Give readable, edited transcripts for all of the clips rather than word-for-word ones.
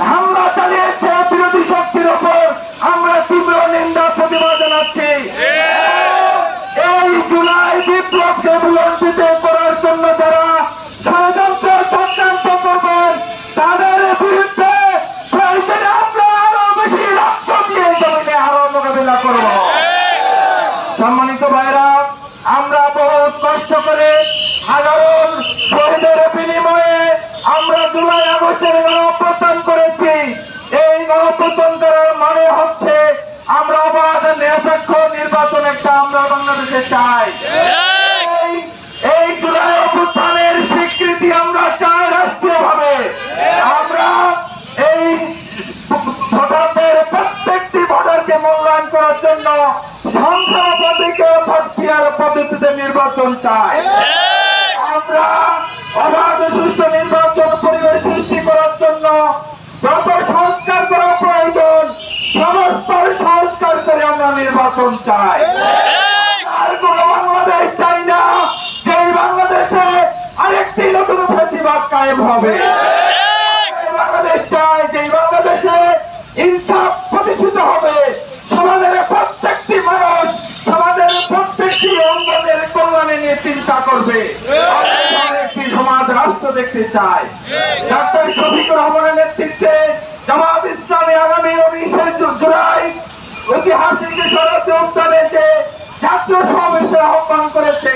হামলা চালিয়েছে বিরোধী শক্তির উপর আমরা তীব্র নিন্দা প্রতিবাদ জানাচ্ছি। এই জুলাই বিপ্লবকে বিলম্বিত করার জন্য যারা ষড়যন্ত্র চক্রান্ত করবেন তাদের বিরুদ্ধে প্রয়োজনে আমরা আরো বেশি রক্ত দিয়ে জমিনে আরো মোকাবিলা করব। সম্মানিত ভাইরা, আমরা বহুত কষ্ট করে সাধারণ শহীদের বিনিময়ে আমরা জুলাই আগস্টের গণঅভ্যুত্থান করেছি। এই গণঅভ্যুত্থান করার মানে হচ্ছে আমরা অবাধ নিরপেক্ষ নির্বাচন একটা আমরা বাংলাদেশে চাই। এই জুলাই অভ্যুত্থানের স্বীকৃতি আমরা চাই রাষ্ট্রীয়ভাবে। আমরা এই ভোটারদের প্রত্যেকটি ভোটারকে মূল্যায়ন করার জন্য সংসদ পদ্ধতিতে নির্বাচন চাই। আমরা অবাধ সুষ্ঠু নির্বাচন পরিবেশ সৃষ্টি করার জন্য যত সংস্কার করা প্রয়োজন সমস্ত সংস্কার করে আমরা নির্বাচন চাই। আর কোন বাংলাদেশ চাই না যেই বাংলাদেশে আরেকটি নতুন ফ্যাসিবাদ কায়েম হবে। বাংলাদেশ চাই যেই বাংলাদেশে ইনসাফ প্রতিষ্ঠিত হবে। সমাজের প্রত্যেকটি মানুষ সমাজের প্রত্যেকটি অঙ্গনের কল্যাণে নিয়ে চিন্তা করবে। একটি সমাজ রাষ্ট্র দেখতে চায়। ডাক্তার শফিকুর রহমানের নেতৃত্বে জামাত ইসলামী আগামী 19 জুলাই ঐতিহাসিক শরৎ উদ্যানে যে ছাত্র সমাবেশের আহ্বান করেছে,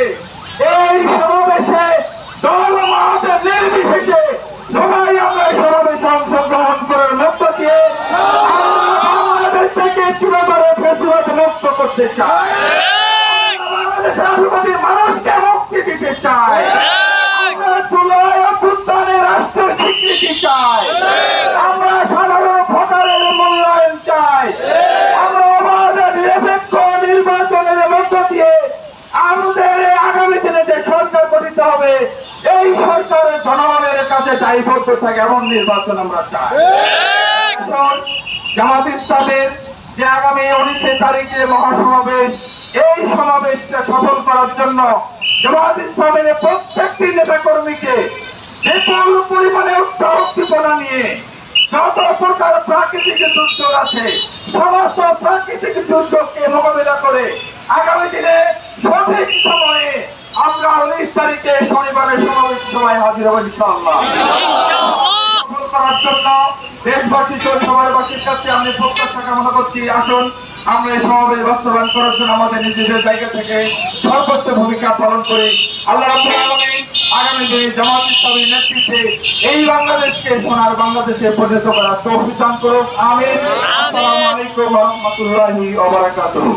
এই সমাবেশে দল মত নির্বিশেষে সবাই আমরা সমাবেশে অংশগ্রহণ করার মধ্য দিয়ে বাংলাদেশ থেকে চিরতরে ফ্যাসিবাদ মুক্ত করতে চাই। বাংলাদেশের আধিপত্যের মানুষকে মুক্তি দিতে চাই। আমরা জুলাই অভ্যুত্থানে রাষ্ট্রের স্বীকৃতি চাই। আমরা সাধারণ ভোটারের মূল্যায়ন চাই। আমরা অবাধ নিরপেক্ষ নির্বাচনের মধ্য দিয়ে আমাদের আগামী দিনে যে সরকার গঠিত হবে এই সরকারের জনগণের কাছে দায়বদ্ধ থাকে এমন নির্বাচন আমরা চাই। জামাত ইসলামের যে আগামী 19 তারিখে মহাসমাবেশ, এই সমাবেশটা সফল করার জন্য জামাত ইসলামের প্রত্যেকটি নেতা কর্মীকে বিপুল পরিমাণে উৎসাহ উদ্দীপনা নিয়ে যত প্রকার প্রাকৃতিক দুর্যোগ আছে সমস্ত প্রাকৃতিক দুর্যোগকে মোকাবিলা করে আগামী দিনে সঠিক সময়ে আমরা 19 তারিখে শনিবারের সমাবেশ সভায় হাজির হব ইনশাআল্লাহ। সফল করার জন্য দেশবাসী শহরবাসীর কাছে আমি প্রত্যাশা কামনা করছি। আসুন আমরা এই সমাবেশ বাস্তবায়ন করার জন্য আমাদের নিজেদের জায়গা থেকে সর্বোচ্চ ভূমিকা পালন করি। আল্লাহ রাব্বুল আলামিন আগামী দিনে জামাত ইসলামীর নেতৃত্বে এই বাংলাদেশকে সোনার বাংলাদেশে পরিণত করার তৌফিক দান করুন। আমিন। আসসালামু আলাইকুম ওয়া রাহমাতুল্লাহি ওয়া বারাকাতুহু।